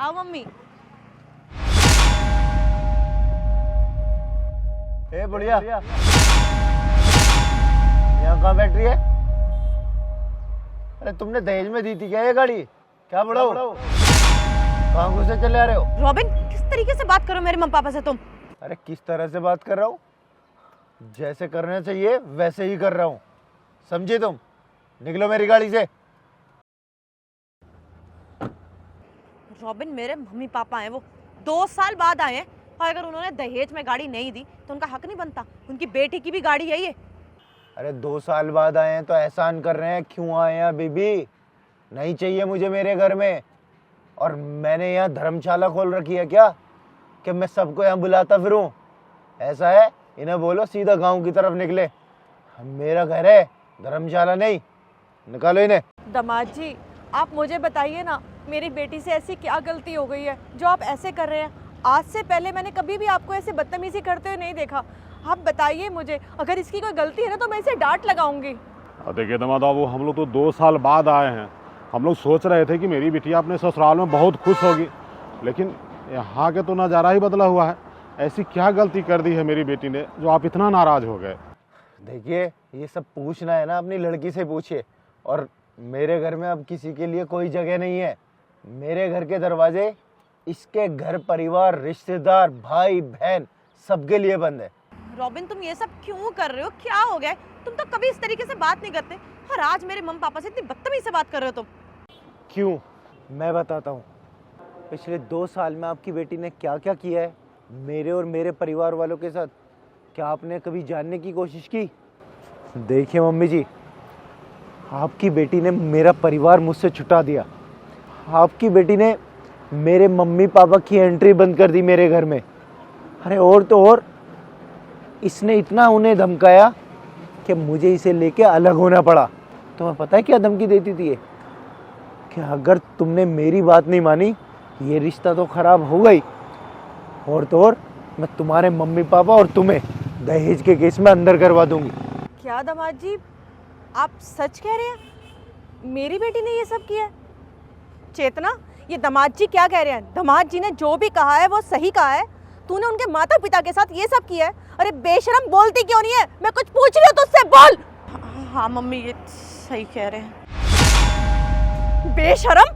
आओ मम्मी। ए बुढ़िया, यहाँ कहाँ बैठ रही है? अरे तुमने दहेज में दी थी क्या ये गाड़ी? क्या बड़ो कहाँ घुसे चले आ रहे हो? रॉबिन, किस तरीके से बात करो मेरे मम्मी पापा से तुम? अरे किस तरह से बात कर रहा हूँ? जैसे करना चाहिए वैसे ही कर रहा हूँ, समझे तुम? निकलो मेरी गाड़ी से। रॉबिन, मेरे मम्मी पापा हैं, वो 2 साल बाद आए हैं, और अगर उन्होंने दहेज में गाड़ी नहीं दी तो उनका हक नहीं बनता? उनकी बेटी की भी गाड़ी है ये। अरे 2 साल बाद आए हैं तो एहसान कर रहे हैं, क्यों आए हैं बीबी? नहीं चाहिए मुझे मेरे घर में। और मैंने यहाँ धर्मशाला खोल रखी है क्या कि मैं सबको यहाँ बुलाता फिरूं? ऐसा है, इन्हें बोलो सीधा गांव की तरफ निकले। मेरा घर है, धर्मशाला नहीं। निकालो इन्हें। दामाद जी, आप मुझे बताइए ना, मेरी बेटी से ऐसी क्या गलती हो गई है जो आप ऐसे कर रहे हैं? आज से पहले मैंने कभी भी आपको ऐसे बदतमीजी करते हुए नहीं देखा। आप बताइए मुझे, अगर इसकी कोई गलती है ना तो मैं इसे डांट लगाऊंगी। देखिए दामाद बाबू, हम लोग तो 2 साल बाद आए हैं। हम लोग सोच रहे थे कि मेरी बिटिया अपने ससुराल में बहुत खुश होगी, लेकिन यहाँ के तो नज़ारा ही बदला हुआ है। ऐसी क्या गलती कर दी है मेरी बेटी ने जो आप इतना नाराज़ हो गए? देखिए, ये सब पूछना है ना अपनी लड़की से पूछिए। और मेरे घर में अब किसी के लिए कोई जगह नहीं है। मेरे घर के दरवाजे इसके घर परिवार, रिश्तेदार, भाई बहन सबके लिए बंद है। रॉबिन, तुम ये सब क्यों कर रहे हो? क्या हो गया? तुम तो कभी इस तरीके से बात नहीं करते, और आज मेरे मम्मी पापा से इतनी बदतमीजी से बात कर रहे हो तुम। क्यों? मैं बताता हूँ। पिछले 2 साल में आपकी बेटी ने क्या क्या किया है मेरे और मेरे परिवार वालों के साथ, क्या आपने कभी जानने की कोशिश की? देखिए मम्मी जी, आपकी बेटी ने मेरा परिवार मुझसे छुटा दिया। आपकी बेटी ने मेरे मम्मी पापा की एंट्री बंद कर दी मेरे घर में। अरे और तो और, इसने इतना उन्हें धमकाया कि मुझे इसे लेके अलग होना पड़ा। तुम्हें पता है क्या धमकी देती थी ये? कि अगर तुमने मेरी बात नहीं मानी, ये रिश्ता तो खराब हो गई, और तो और मैं तुम्हारे मम्मी पापा और तुम्हें दहेज के केस में अंदर करवा दूंगी। क्या दामाद जी, आप सच कह रहे हैं? मेरी बेटी ने ये सब किया है? चेतना, ये दामाद जी क्या कह रहे हैं? दामाद जी ने जो भी कहा है वो सही कहा है। तूने उनके माता पिता के साथ ये सब किया है? अरे बेशरम, बोलती क्यों नहीं है? मैं कुछ पूछ रही हूँ तुझसे, बोल। हाँ मम्मी, ये सही कह रहे हैं। बेशरम।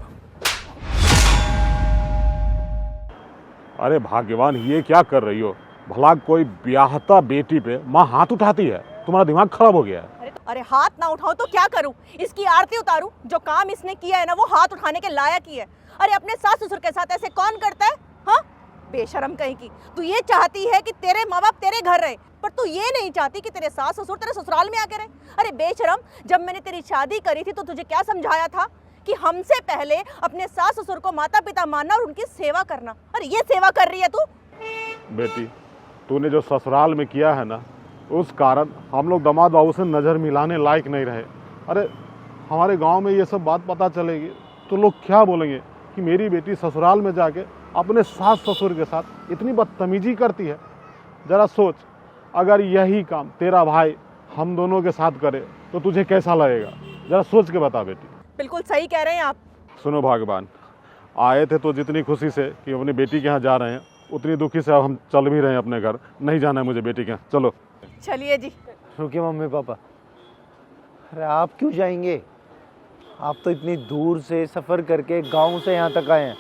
अरे भाग्यवान, ये क्या कर रही हो? भला कोई ब्याहता बेटी पे माँ हाथ उठाती है? तुम्हारा दिमाग खराब हो गया है? अरे हाथ ना उठाओ तो क्या करूं? इसकी आरती उतारूं? जो काम इसने किया है ना, वो हाथ उठाने के लायक ही है। अरे अपने सास ससुर के साथ ऐसे कौन करता है? हाँ, बेशरम कहीं की। तू ये चाहती है कि तेरे माँ बाप तेरे घर रहे, पर तू ये नहीं चाहती कि तेरे सास ससुर तेरे ससुराल में आके रहे। अरे बेशरम, जब मैंने तेरी शादी करी थी तो तुझे क्या समझाया था कि हमसे पहले अपने सास ससुर को माता पिता मानना और उनकी सेवा करना। अरे ये सेवा कर रही है तू। बेटी, तूने जो ससुराल में किया है ना, उस कारण हम लोग दामाद बाबू से नज़र मिलाने लायक नहीं रहे। अरे हमारे गांव में ये सब बात पता चलेगी तो लोग क्या बोलेंगे कि मेरी बेटी ससुराल में जाके अपने सास ससुर के साथ इतनी बदतमीजी करती है। ज़रा सोच, अगर यही काम तेरा भाई हम दोनों के साथ करे तो तुझे कैसा लगेगा? ज़रा सोच के बता बेटी। बिल्कुल सही कह रहे हैं आप। सुनो भाग्यवान, आए थे तो जितनी खुशी से कि अपनी बेटी के यहाँ जा रहे हैं, उतनी दुखी से अब हम चल भी रहे हैं अपने घर। नहीं जाना है मुझे बेटी के यहाँ, चलो। चलिए जी। रुकिए मम्मी पापा। अरे आप क्यों जाएंगे? आप तो इतनी दूर से सफ़र करके गांव से यहाँ तक आए हैं।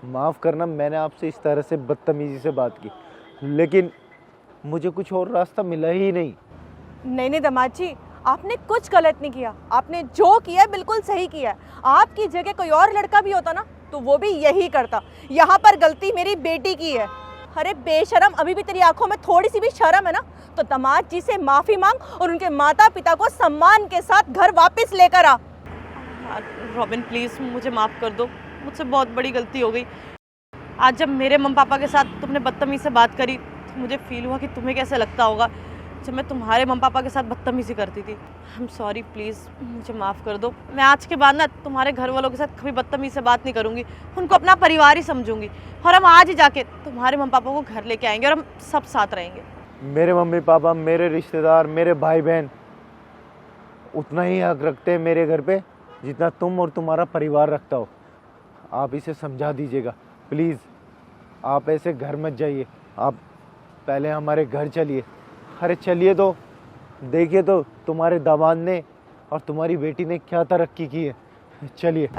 माफ़ करना, मैंने आपसे इस तरह से बदतमीजी से बात की, लेकिन मुझे कुछ और रास्ता मिला ही नहीं। नहीं दामाद जी, आपने कुछ गलत नहीं किया। आपने जो किया है बिल्कुल सही किया है। आपकी जगह कोई और लड़का भी होता ना तो वो भी यही करता। यहाँ पर गलती मेरी बेटी की है। अरे बेशरम, अभी भी तेरी आंखों में थोड़ी सी भी शर्म है ना, तो दामाद जी से माफ़ी मांग और उनके माता पिता को सम्मान के साथ घर वापस लेकर आ। रॉबिन प्लीज़, मुझे माफ़ कर दो, मुझसे बहुत बड़ी गलती हो गई। आज जब मेरे मम्मी पापा के साथ तुमने बदतमीजी से बात करी तो मुझे फील हुआ कि तुम्हें कैसे लगता होगा जब मैं तुम्हारे मम्मी पापा के साथ बदतमीजी करती थी। आई एम सॉरी, प्लीज़ मुझे माफ़ कर दो। मैं आज के बाद ना तुम्हारे घर वालों के साथ कभी बदतमीजी से बात नहीं करूँगी, उनको अपना परिवार ही समझूंगी। और हम आज ही जाके तुम्हारे मम्मी पापा को घर लेके आएंगे और हम सब साथ रहेंगे। मेरे मम्मी पापा, मेरे रिश्तेदार, मेरे भाई बहन उतना ही हक रखते हैं मेरे घर पे जितना तुम और तुम्हारा परिवार रखता हो। आप इसे समझा दीजिएगा, प्लीज़ आप ऐसे घर मत जाइए, आप पहले हमारे घर चलिए। अरे चलिए तो, देखिए तो तुम्हारे दामाद ने और तुम्हारी बेटी ने क्या तरक्की की है। चलिए।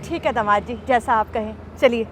ठीक है दामाद जी, जैसा आप कहें, चलिए।